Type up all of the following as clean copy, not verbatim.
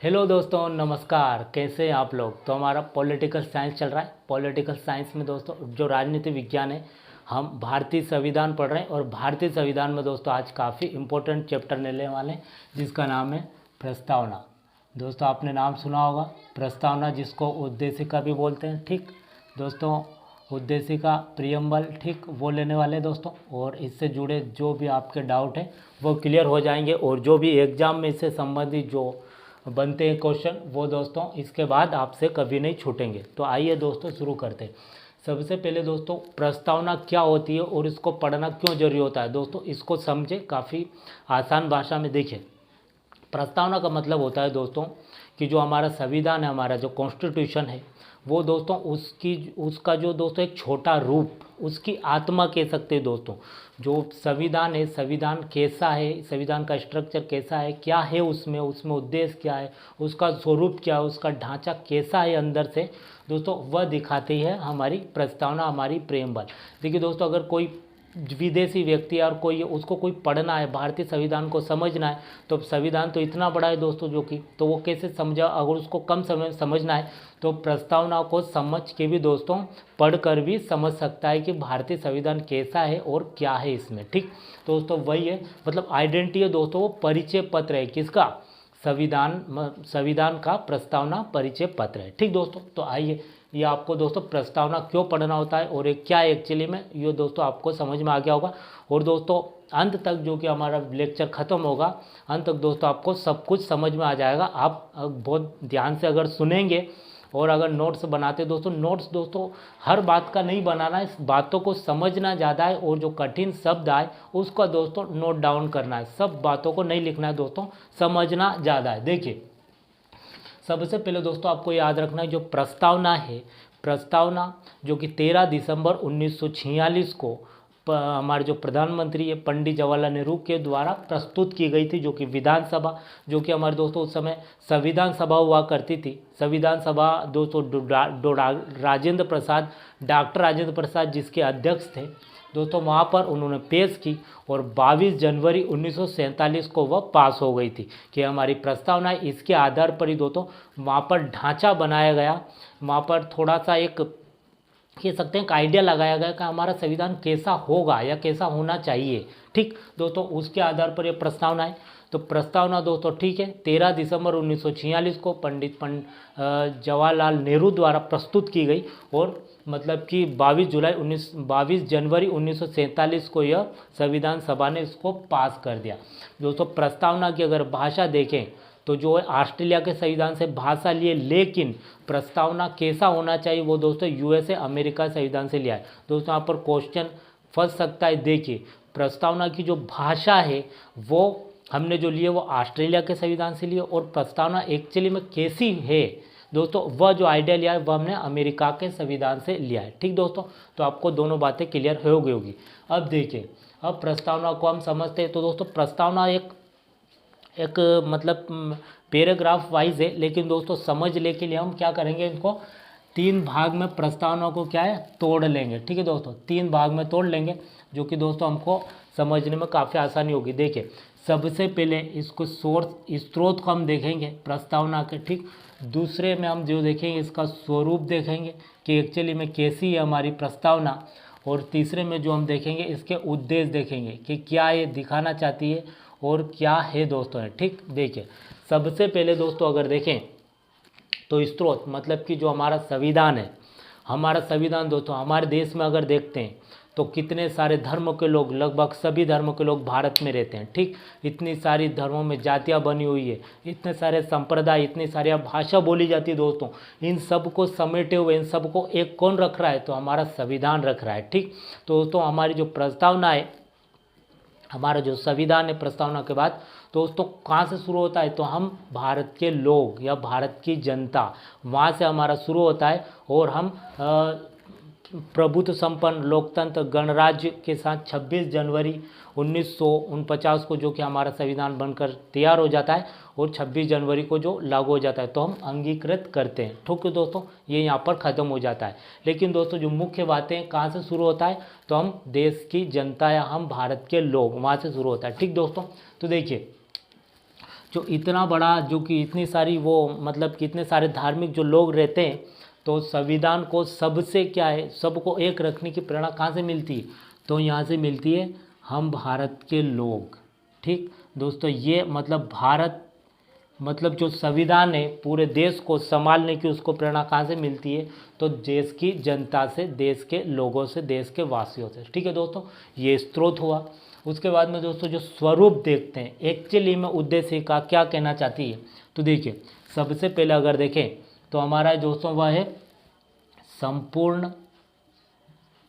Hello दोस्तों, नमस्कार। कैसे हैं आप लोग। तो हमारा पॉलिटिकल साइंस चल रहा है। पॉलिटिकल साइंस में दोस्तों जो राजनीति विज्ञान है, हम भारतीय संविधान पढ़ रहे हैं। और भारतीय संविधान में दोस्तों आज काफ़ी इंपॉर्टेंट चैप्टर लेने वाले हैं जिसका नाम है प्रस्तावना। दोस्तों आपने नाम सुना होगा प्रस्तावना, जिसको उद्देशिका भी बोलते हैं। ठीक दोस्तों, उद्देशिका प्रियम्बल, ठीक वो लेने वाले हैं दोस्तों। और इससे जुड़े जो भी आपके डाउट हैं वो क्लियर हो जाएंगे। और जो भी एग्ज़ाम में इससे संबंधित जो बनते हैं क्वेश्चन, वो दोस्तों इसके बाद आपसे कभी नहीं छूटेंगे। तो आइए दोस्तों शुरू करते हैं। सबसे पहले दोस्तों प्रस्तावना क्या होती है और इसको पढ़ना क्यों जरूरी होता है। दोस्तों इसको समझे काफ़ी आसान भाषा में। देखिए, प्रस्तावना का मतलब होता है दोस्तों कि जो हमारा संविधान है, हमारा जो कॉन्स्टिट्यूशन है, वो दोस्तों उसका जो दोस्तों एक छोटा रूप, उसकी आत्मा कह सकते हैं दोस्तों। जो संविधान है, संविधान कैसा है, संविधान का स्ट्रक्चर कैसा है, क्या है उसमें उसमें उद्देश्य क्या है, उसका स्वरूप क्या है, उसका ढांचा कैसा है अंदर से दोस्तों, वह दिखाती है हमारी प्रस्तावना, हमारी प्रेमबल। देखिए दोस्तों, अगर कोई विदेशी व्यक्ति और कोई उसको कोई पढ़ना है, भारतीय संविधान को समझना है, तो संविधान तो इतना बड़ा है दोस्तों जो कि, तो वो कैसे समझा। अगर उसको कम समय समझना है तो प्रस्तावना को समझ के भी दोस्तों पढ़कर भी समझ सकता है कि भारतीय संविधान कैसा है और क्या है इसमें। ठीक दोस्तों, वही है, मतलब आइडेंटिटी है दोस्तों, वो परिचय पत्र है किसका, संविधान का प्रस्तावना परिचय पत्र है। ठीक दोस्तों, तो आइए ये आपको दोस्तों प्रस्तावना क्यों पढ़ना होता है और ये क्या एक्चुअली में, ये दोस्तों आपको समझ में आ गया होगा। और दोस्तों अंत तक जो कि हमारा लेक्चर ख़त्म होगा, अंत तक दोस्तों आपको सब कुछ समझ में आ जाएगा। आप बहुत ध्यान से अगर सुनेंगे और अगर नोट्स बनाते दोस्तों, नोट्स दोस्तों हर बात का नहीं बनाना है, इस बातों को समझना ज़्यादा है। और जो कठिन शब्द आए उसका दोस्तों नोट डाउन करना है, सब बातों को नहीं लिखना है दोस्तों, समझना ज़्यादा है। देखिए सबसे पहले दोस्तों आपको याद रखना है, जो प्रस्तावना है, प्रस्तावना जो कि 13 दिसंबर 1946 को हमारे जो प्रधानमंत्री है पंडित जवाहरलाल नेहरू के द्वारा प्रस्तुत की गई थी, जो कि विधानसभा, जो कि हमारे दोस्तों उस समय संविधान सभा हुआ करती थी। संविधान सभा दोस्तों राजेंद्र प्रसाद, डॉक्टर राजेंद्र प्रसाद जिसके अध्यक्ष थे दोस्तों, वहाँ पर उन्होंने पेश की। और 22 जनवरी 1947 को वह पास हो गई थी कि हमारी प्रस्तावना, इसके आधार पर ही दोस्तों वहाँ पर ढांचा बनाया गया, वहाँ पर थोड़ा सा एक कह सकते हैं एक आइडिया लगाया गया कि हमारा संविधान कैसा होगा या कैसा होना चाहिए। ठीक दोस्तों, उसके आधार पर यह प्रस्तावना है। तो प्रस्तावना दोस्तों ठीक है 13 दिसंबर 1946 को पंडित जवाहरलाल नेहरू द्वारा प्रस्तुत की गई। और मतलब कि 22 जनवरी 1947 को यह संविधान सभा ने इसको पास कर दिया। दोस्तों प्रस्तावना की अगर भाषा देखें तो जो है ऑस्ट्रेलिया के संविधान से भाषा लिए, लेकिन प्रस्तावना कैसा होना चाहिए वो दोस्तों यूएसए अमेरिका संविधान से लिया है। दोस्तों यहाँ पर क्वेश्चन फंस सकता है। देखिए प्रस्तावना की जो भाषा है वो हमने जो लिए वो ऑस्ट्रेलिया के संविधान से लिए, और प्रस्तावना एक्चुअली में कैसी है दोस्तों, वह जो आइडिया लिया है वह हमने अमेरिका के संविधान से लिया है। ठीक दोस्तों, तो आपको दोनों बातें क्लियर हो गई होगी। अब देखिए, अब प्रस्तावना को हम समझते हैं। तो दोस्तों प्रस्तावना एक मतलब पैराग्राफ वाइज है, लेकिन दोस्तों समझने के लिए हम क्या करेंगे, इनको 3 भाग में प्रस्तावना को क्या है तोड़ लेंगे। ठीक है दोस्तों, 3 भाग में तोड़ लेंगे, जो कि दोस्तों हमको समझने में काफ़ी आसानी होगी। देखिए सबसे पहले इसको स्रोत को हम देखेंगे प्रस्तावना के। ठीक, दूसरे में हम जो देखेंगे इसका स्वरूप देखेंगे कि एक्चुअली में कैसी है हमारी प्रस्तावना। और तीसरे में जो हम देखेंगे इसके उद्देश्य देखेंगे कि क्या ये दिखाना चाहती है और क्या है दोस्तों है। ठीक, देखिए सबसे पहले दोस्तों अगर देखें तो स्रोत मतलब कि जो हमारा संविधान है, हमारा संविधान दोस्तों हमारे देश में अगर देखते हैं तो कितने सारे धर्मों के लोग, लगभग सभी धर्मों के लोग भारत में रहते हैं। ठीक, इतनी सारी धर्मों में जातियां बनी हुई है, इतने सारे संप्रदाय, इतनी सारी भाषा बोली जाती है दोस्तों। इन सब को समेटे हुए, इन सब को एक कौन रख रहा है, तो हमारा संविधान रख रहा है। ठीक, तो दोस्तों हमारी जो प्रस्तावना है, हमारा जो संविधान है, प्रस्तावना के बाद दोस्तों कहाँ से शुरू होता है, तो हम भारत के लोग या भारत की जनता, वहाँ से हमारा शुरू होता है। और हम प्रभुत्व संपन्न लोकतंत्र गणराज्य के साथ 26 जनवरी 1949 को जो कि हमारा संविधान बनकर तैयार हो जाता है, और 26 जनवरी को जो लागू हो जाता है तो हम अंगीकृत करते हैं। ठीक है दोस्तों, ये यहाँ पर ख़त्म हो जाता है। लेकिन दोस्तों जो मुख्य बातें कहाँ से शुरू होता है, तो हम देश की जनता या हम भारत के लोग, वहाँ से शुरू होता है। ठीक दोस्तों, तो देखिए जो इतना बड़ा, जो कि इतनी सारी वो मतलब कि इतने सारे धार्मिक जो लोग रहते हैं, तो संविधान को सबसे क्या है, सबको एक रखने की प्रेरणा कहाँ से मिलती है, तो यहाँ से मिलती है हम भारत के लोग। ठीक दोस्तों, ये मतलब भारत मतलब जो संविधान है पूरे देश को संभालने की, उसको प्रेरणा कहाँ से मिलती है, तो देश की जनता से, देश के लोगों से, देश के वासियों से। ठीक है दोस्तों, ये स्रोत हुआ। उसके बाद में दोस्तों जो स्वरूप देखते हैं, एक्चुअली में उद्देश्य का क्या कहना चाहती है, तो देखिए सबसे पहले अगर देखें तो हमारा दोस्तों वह है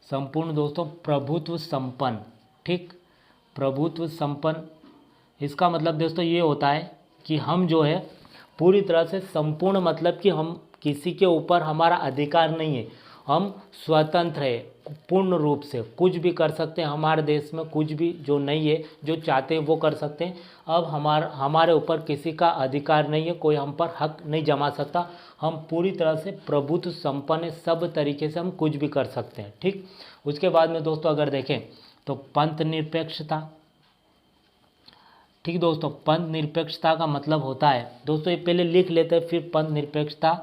संपूर्ण दोस्तों प्रभुत्व संपन्न। ठीक, प्रभुत्व संपन्न, इसका मतलब दोस्तों ये होता है कि हम जो है पूरी तरह से संपूर्ण, मतलब कि हम किसी के ऊपर हमारा अधिकार नहीं है, हम स्वतंत्र है, पूर्ण रूप से कुछ भी कर सकते हैं। हमारे देश में कुछ भी जो नहीं है, जो चाहते हैं वो कर सकते हैं। अब हमारे ऊपर किसी का अधिकार नहीं है, कोई हम पर हक नहीं जमा सकता। हम पूरी तरह से प्रभुत्व संपन्न, सब तरीके से हम कुछ भी कर सकते हैं। ठीक, उसके बाद में दोस्तों अगर देखें तो पंथ निरपेक्षता। ठीक दोस्तों, पंथ निरपेक्षता का मतलब होता है दोस्तों, ये पहले लिख लेते हैं फिर पंथ निरपेक्षता,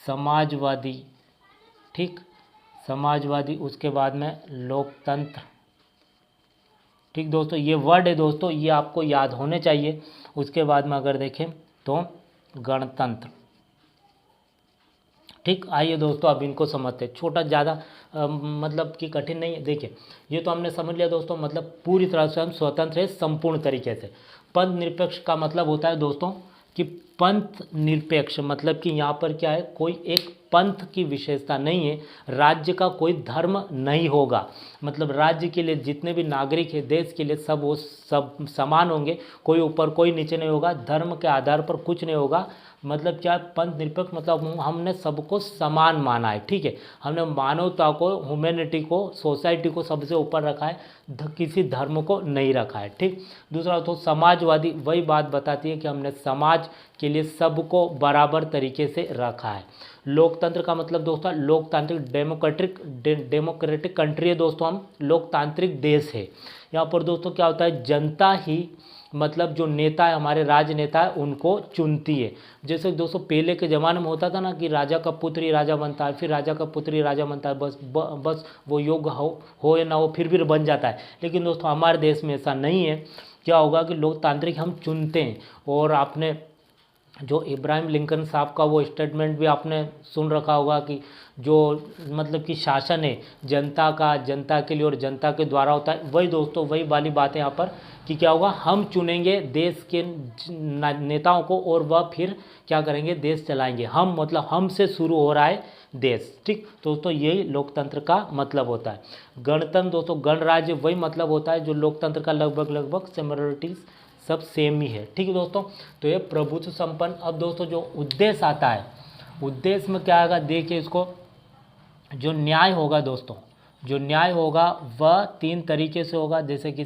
समाजवादी। ठीक, समाजवादी, उसके बाद में लोकतंत्र। ठीक दोस्तों, ये वर्ड है दोस्तों, ये आपको याद होने चाहिए। उसके बाद में अगर देखें तो गणतंत्र। ठीक, आइए दोस्तों अब इनको समझते हैं, छोटा ज़्यादा मतलब कि कठिन नहीं है। देखिए ये तो हमने समझ लिया दोस्तों, मतलब पूरी तरह से हम स्वतंत्र है संपूर्ण तरीके से। पंथ निरपेक्ष का मतलब होता है दोस्तों कि पंथ निरपेक्ष मतलब कि यहाँ पर क्या है, कोई एक पंथ की विशेषता नहीं है, राज्य का कोई धर्म नहीं होगा, मतलब राज्य के लिए जितने भी नागरिक हैं, देश के लिए सब वो सब समान होंगे, कोई ऊपर कोई नीचे नहीं होगा, धर्म के आधार पर कुछ नहीं होगा। मतलब क्या, पंथ निरपेक्ष मतलब हमने सबको समान माना है। ठीक है, हमने मानवता को, ह्यूमैनिटी को, सोसाइटी को सबसे ऊपर रखा है, किसी धर्म को नहीं रखा है। ठीक, दूसरा तो समाजवादी, वही बात बताती है कि हमने समाज के लिए सबको बराबर तरीके से रखा है। लोकतंत्र का मतलब दोस्तों लोकतांत्रिक, डेमोक्रेटिक कंट्री है दोस्तों, हम लोकतांत्रिक देश है। यहाँ पर दोस्तों क्या होता है, जनता ही मतलब जो नेता है, हमारे राजनेता है, उनको चुनती है। जैसे दोस्तों पहले के ज़माने में होता था ना कि राजा का पुत्र ही राजा बनता है, फिर राजा का पुत्र ही राजा बनता है, बस वो योग्य हो या ना हो फिर भी बन जाता है। लेकिन दोस्तों हमारे देश में ऐसा नहीं है। क्या होगा कि लोकतांत्रिक हम चुनते हैं। और आपने जो इब्राहिम लिंकन साहब का वो स्टेटमेंट भी आपने सुन रखा होगा कि जो मतलब कि शासन है जनता का, जनता के लिए और जनता के द्वारा होता है। वही दोस्तों वही वाली बात है यहाँ पर कि क्या होगा, हम चुनेंगे देश के नेताओं को और वह फिर क्या करेंगे, देश चलाएंगे। हम मतलब हमसे शुरू हो रहा है देश। ठीक दोस्तों, यही लोकतंत्र का मतलब होता है। गणतंत्र दोस्तों, गणराज्य वही मतलब होता है जो लोकतंत्र का लगभग सिमिलरिटीज सब सेम ही है। ठीक है दोस्तों, तो ये प्रभुत्व संपन्न। अब दोस्तों जो उद्देश्य आता है, उद्देश्य में क्या आएगा, देखिए इसको, जो न्याय होगा दोस्तों, जो न्याय होगा वह 3 तरीके से होगा। जैसे कि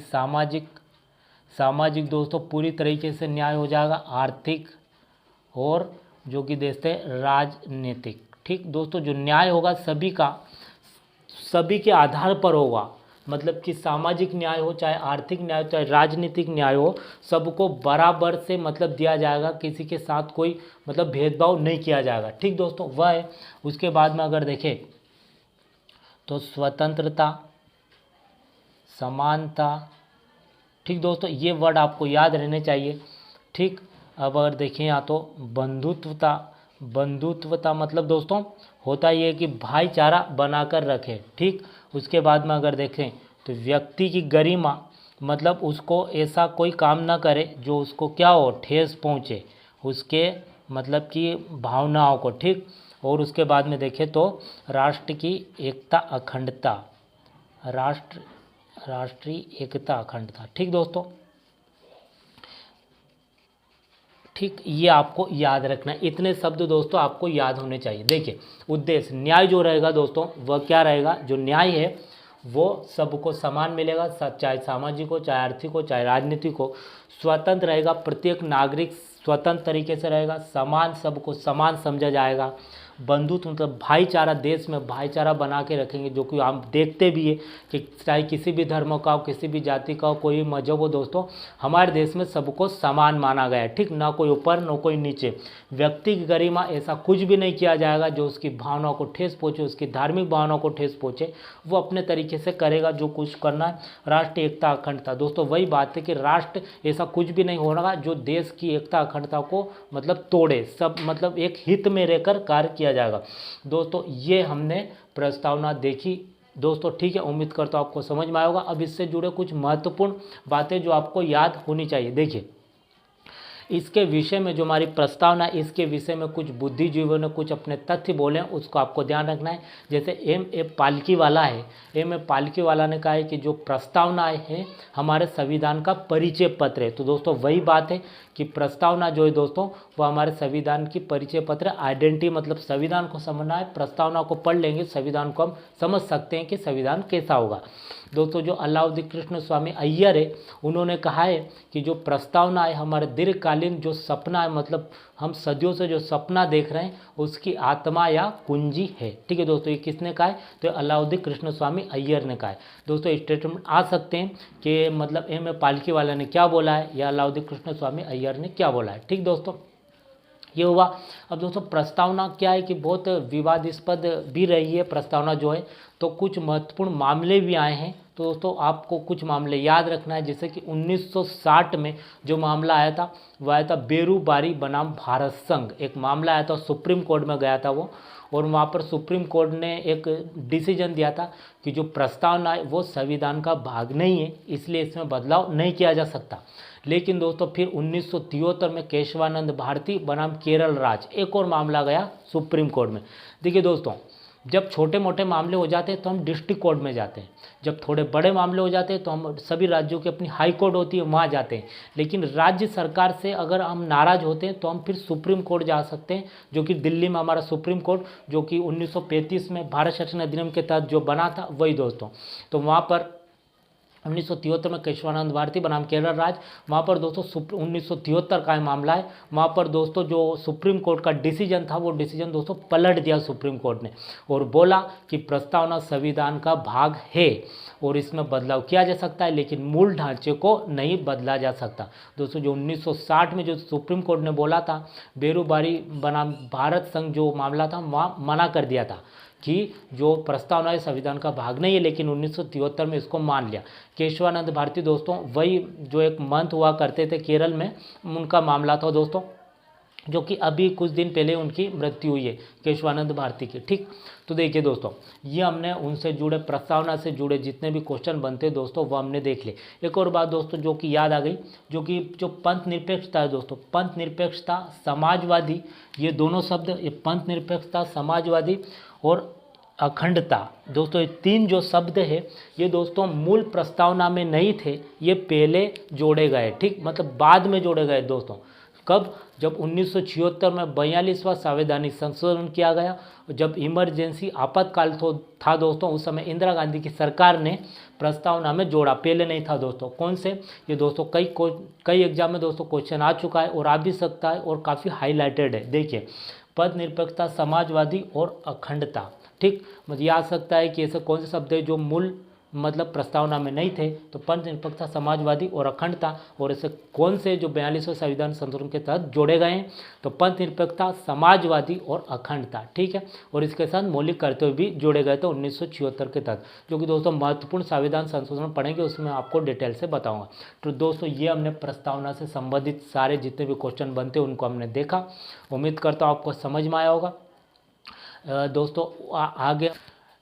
सामाजिक दोस्तों पूरी तरीके से न्याय हो जाएगा, आर्थिक और जो कि देखते हैं राजनीतिक। ठीक दोस्तों, जो न्याय होगा सभी का, सभी के आधार पर होगा, मतलब कि सामाजिक न्याय हो, चाहे आर्थिक न्याय हो, चाहे राजनीतिक न्याय हो, सबको बराबर से मतलब दिया जाएगा, किसी के साथ कोई मतलब भेदभाव नहीं किया जाएगा। ठीक दोस्तों, वह है। उसके बाद में अगर देखें तो स्वतंत्रता, समानता। ठीक दोस्तों, ये वर्ड आपको याद रहने चाहिए। ठीक, अब अगर देखें यहाँ तो बंधुत्वता मतलब दोस्तों होता ये है कि भाईचारा बनाकर रखे। ठीक, उसके बाद में अगर देखें तो व्यक्ति की गरिमा, मतलब उसको ऐसा कोई काम ना करे जो उसको क्या हो, ठेस पहुँचे उसके मतलब कि भावनाओं को। ठीक, और उसके बाद में देखें तो राष्ट्र की एकता अखंडता, राष्ट्रीय एकता अखंडता। ठीक दोस्तों, ठीक, ये आपको याद रखना है। इतने शब्द दोस्तों आपको याद होने चाहिए। देखिए उद्देश्य, न्याय जो रहेगा दोस्तों वह क्या रहेगा, जो न्याय है वो सबको समान मिलेगा, चाहे सामाजिक हो, चाहे आर्थिक हो, चाहे राजनीतिक हो। स्वतंत्र रहेगा, प्रत्येक नागरिक स्वतंत्र तरीके से रहेगा, समान, सबको समान समझा जाएगा। बंधुत्व मतलब भाईचारा, देश में भाईचारा बना के रखेंगे, जो कि हम देखते भी है कि चाहे किसी भी धर्म का हो, किसी भी जाति का हो, कोई मजहब हो दोस्तों, हमारे देश में सबको समान माना गया है, ठीक, ना कोई ऊपर ना कोई नीचे। व्यक्ति की गरिमा ऐसा कुछ भी नहीं किया जाएगा जो उसकी भावनाओं को ठेस पहुँचे, उसकी धार्मिक भावनाओं को ठेस पहुँचे, वो अपने तरीके से करेगा जो कुछ करना है। राष्ट्र एकता अखंडता, दोस्तों वही बात है कि राष्ट्र ऐसा कुछ भी नहीं होगा जो देश की एकता अखंडता को मतलब तोड़े, सब मतलब एक हित में रहकर कार्य किया जाएगा। दोस्तों ये हमने प्रस्तावना देखी दोस्तों, ठीक है, उम्मीद करता हूँ आपको समझ में आएगा। अब इससे जुड़े कुछ महत्वपूर्ण बातें जो आपको याद होनी चाहिए। देखिए इसके विषय में जो हमारी प्रस्तावना है, इसके विषय में कुछ बुद्धिजीवियों ने कुछ अपने तथ्य बोले, उसको आपको ध्यान रखना है। जैसे M.A. पालकीवाला है, M.A. पालकीवाला ने कहा है कि जो प्रस्तावना है हमारे संविधान का परिचय पत्र है। तो दोस्तों वही बात है कि प्रस्तावना जो है दोस्तों वो हमारे संविधान की परिचय पत्र, आइडेंटिटी मतलब संविधान को समझना है। प्रस्तावना को पढ़ लेंगे संविधान को हम समझ सकते हैं कि संविधान कैसा होगा। दोस्तों जो अलाउद्दीन कृष्ण स्वामी अय्यर है, उन्होंने कहा है कि जो प्रस्तावना है हमारे दीर्घकालीन जो सपना है, मतलब हम सदियों से जो सपना देख रहे हैं उसकी आत्मा या कुंजी है। ठीक है दोस्तों, ये किसने कहा है? तो अलाउद्दीन कृष्ण स्वामी अय्यर ने कहा है। दोस्तों स्टेटमेंट आ सकते हैं कि मतलब M.A. पालकीवाला ने क्या बोला है या अलाउद्दीन कृष्ण स्वामी अय्यर ने क्या बोला है। ठीक दोस्तों, ये हुआ। अब दोस्तों प्रस्तावना क्या है कि बहुत विवादास्पद भी रही है प्रस्तावना जो है, तो कुछ महत्वपूर्ण मामले भी आए हैं। तो दोस्तों आपको कुछ मामले याद रखना है, जैसे कि 1960 में जो मामला आया था वह आया था बेरूबारी बनाम भारत संघ, एक मामला आया था, सुप्रीम कोर्ट में गया था वो, और वहाँ पर सुप्रीम कोर्ट ने एक डिसीजन दिया था कि जो प्रस्तावना है वो संविधान का भाग नहीं है, इसलिए इसमें बदलाव नहीं किया जा सकता। लेकिन दोस्तों फिर 1973 में केशवानंद भारती बनाम केरल राज्य, एक और मामला गया सुप्रीम कोर्ट में। देखिए दोस्तों, जब छोटे मोटे मामले हो जाते हैं तो हम डिस्ट्रिक्ट कोर्ट में जाते हैं, जब थोड़े बड़े मामले हो जाते हैं तो हम सभी राज्यों की अपनी हाई कोर्ट होती है वहाँ जाते हैं। लेकिन राज्य सरकार से अगर हम नाराज़ होते हैं तो हम फिर सुप्रीम कोर्ट जा सकते हैं, जो कि दिल्ली में हमारा सुप्रीम कोर्ट, जो कि 1935 में भारत शासन अधिनियम के तहत जो बना था वही दोस्तों। तो वहाँ पर 1973 में केशवानंद भारती बनाम केरल राज्य, वहाँ पर दोस्तों 1973 का मामला है। वहाँ पर दोस्तों जो सुप्रीम कोर्ट का डिसीजन था वो डिसीजन दोस्तों पलट दिया सुप्रीम कोर्ट ने, और बोला कि प्रस्तावना संविधान का भाग है और इसमें बदलाव किया जा सकता है, लेकिन मूल ढांचे को नहीं बदला जा सकता। दोस्तों जो 1960 में जो सुप्रीम कोर्ट ने बोला था बेरूबारी बनाम भारत संघ जो मामला था, वहाँ मना कर दिया था कि जो प्रस्तावना है संविधान का भाग नहीं है, लेकिन 1973 में इसको मान लिया। केशवानंद भारती दोस्तों वही जो एक मंथ हुआ करते थे केरल में, उनका मामला था दोस्तों, जो कि अभी कुछ दिन पहले उनकी मृत्यु हुई है केशवानंद भारती की। ठीक, तो देखिए दोस्तों ये हमने उनसे जुड़े प्रस्तावना से जुड़े जितने भी क्वेश्चन बनते दोस्तों वो हमने देख लिए। एक और बात दोस्तों जो कि याद आ गई, जो कि जो पंथ निरपेक्षता है दोस्तों, पंथ निरपेक्षता समाजवादी, ये दोनों शब्द, ये पंथ निरपेक्षता समाजवादी और अखंडता, दोस्तों ये तीन जो शब्द है ये दोस्तों मूल प्रस्तावना में नहीं थे, ये पहले जोड़े गए। ठीक, मतलब बाद में जोड़े गए दोस्तों। कब? जब 1976 में 42वां संवैधानिक संशोधन किया गया, जब इमरजेंसी आपातकाल था दोस्तों, उस समय इंदिरा गांधी की सरकार ने प्रस्तावना में जोड़ा, पहले नहीं था दोस्तों। कौन से? ये दोस्तों कई एग्जाम में दोस्तों क्वेश्चन आ चुका है और आ भी सकता है और काफ़ी हाईलाइटेड है। देखिए पद निरपेक्षता समाजवादी और अखंडता। ठीक, मतलब ये आ सकता है कि ऐसे कौन से शब्द है जो मूल मतलब प्रस्तावना में नहीं थे, तो पंथ निरपेक्षता समाजवादी और अखंडता, और ऐसे कौन से जो 42वें संविधान संशोधन के तहत जोड़े गए हैं, तो पंथ निरपेक्षता समाजवादी और अखंडता। ठीक है, और इसके साथ मौलिक कर्तव्य भी जोड़े गए थे 1976 के तहत, जो कि दोस्तों महत्वपूर्ण संविधान संशोधन पढ़ेंगे उसमें आपको डिटेल से बताऊंगा। तो दोस्तों ये हमने प्रस्तावना से संबंधित सारे जितने भी क्वेश्चन बनते हैं उनको हमने देखा, उम्मीद करता हूँ आपको समझ में आया होगा। दोस्तों आगे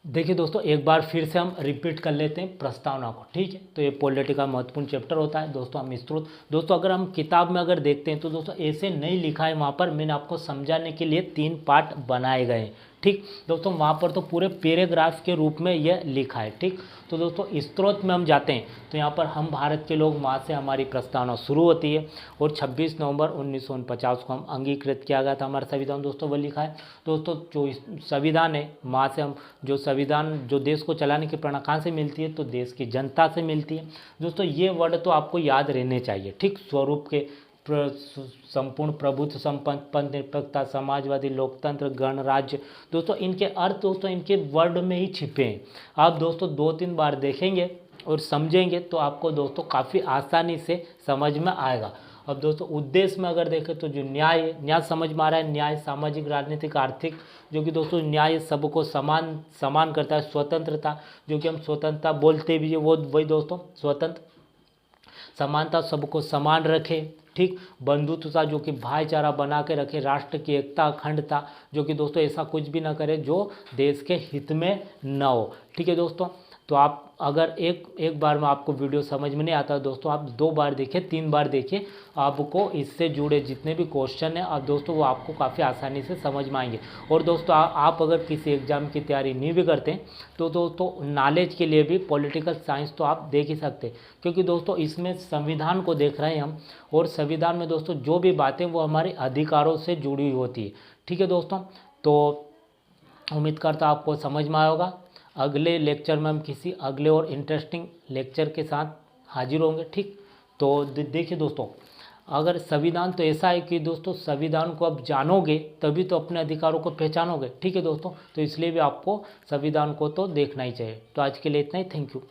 देखिए दोस्तों एक बार फिर से हम रिपीट कर लेते हैं प्रस्तावना को। ठीक है, तो ये पॉलिटी का महत्वपूर्ण चैप्टर होता है दोस्तों। हम स्रोत दोस्तों अगर हम किताब में अगर देखते हैं तो दोस्तों ऐसे नहीं लिखा है, वहाँ पर मैंने आपको समझाने के लिए 3 पार्ट बनाए गए हैं। ठीक दोस्तों, वहाँ पर तो पूरे पैराग्राफ के रूप में यह लिखा है। ठीक, तो दोस्तों स्रोत में हम जाते हैं तो यहाँ पर हम भारत के लोग, वहाँ से हमारी प्रस्तावना शुरू होती है, और 26 नवंबर 1949 को हम अंगीकृत किया गया था हमारा संविधान दोस्तों, वो लिखा है। दोस्तों जो संविधान है वहाँ से हम जो संविधान जो देश को चलाने की प्रेरणा कहाँ से मिलती है, तो देश की जनता से मिलती है दोस्तों। ये वर्ड तो आपको याद रहने चाहिए। ठीक, स्वरूप के संपूर्ण प्रभुत्व, संपन्न पंथ निरपेक्षता, समाजवादी, लोकतंत्र, गणराज्य। दोस्तों इनके अर्थ दोस्तों इनके वर्ड में ही छिपे हैं। आप दोस्तों 2-3 बार देखेंगे और समझेंगे तो आपको दोस्तों काफ़ी आसानी से समझ में आएगा। अब दोस्तों उद्देश्य में अगर देखें तो जो न्याय समझ में आ रहा है, न्याय सामाजिक, राजनीतिक, आर्थिक, जो कि दोस्तों न्याय सबको समान करता है। स्वतंत्रता, जो कि हम स्वतंत्रता बोलते भी है, वो वही दोस्तों स्वतंत्र। समानता, सबको समान रखे, ठीक। बंधुत्वता, जो कि भाईचारा बना के रखे। राष्ट्र की एकता, अखंडता, जो कि दोस्तों ऐसा कुछ भी ना करे जो देश के हित में न हो, ठीक है दोस्तों। तो आप अगर एक बार में आपको वीडियो समझ में नहीं आता दोस्तों, आप 2 बार देखिए, 3 बार देखिए, आपको इससे जुड़े जितने भी क्वेश्चन हैं आप दोस्तों वो आपको काफ़ी आसानी से समझ में आएंगे। और दोस्तों आप अगर किसी एग्जाम की तैयारी नहीं भी करते तो दोस्तों नॉलेज के लिए भी पॉलिटिकल साइंस तो आप देख ही सकते, क्योंकि दोस्तों इसमें संविधान को देख रहे हैं हम, और संविधान में दोस्तों जो भी बातें वो हमारे अधिकारों से जुड़ी हुई होती है, ठीक है दोस्तों। तो उम्मीद करता आपको समझ में आया होगा। अगले लेक्चर में हम किसी अगले और इंटरेस्टिंग लेक्चर के साथ हाजिर होंगे, ठीक। तो देखिए दोस्तों, अगर संविधान तो ऐसा है कि दोस्तों संविधान को आप जानोगे तभी तो अपने अधिकारों को पहचानोगे, ठीक है दोस्तों। तो इसलिए भी आपको संविधान को तो देखना ही चाहिए। तो आज के लिए इतना ही, थैंक यू।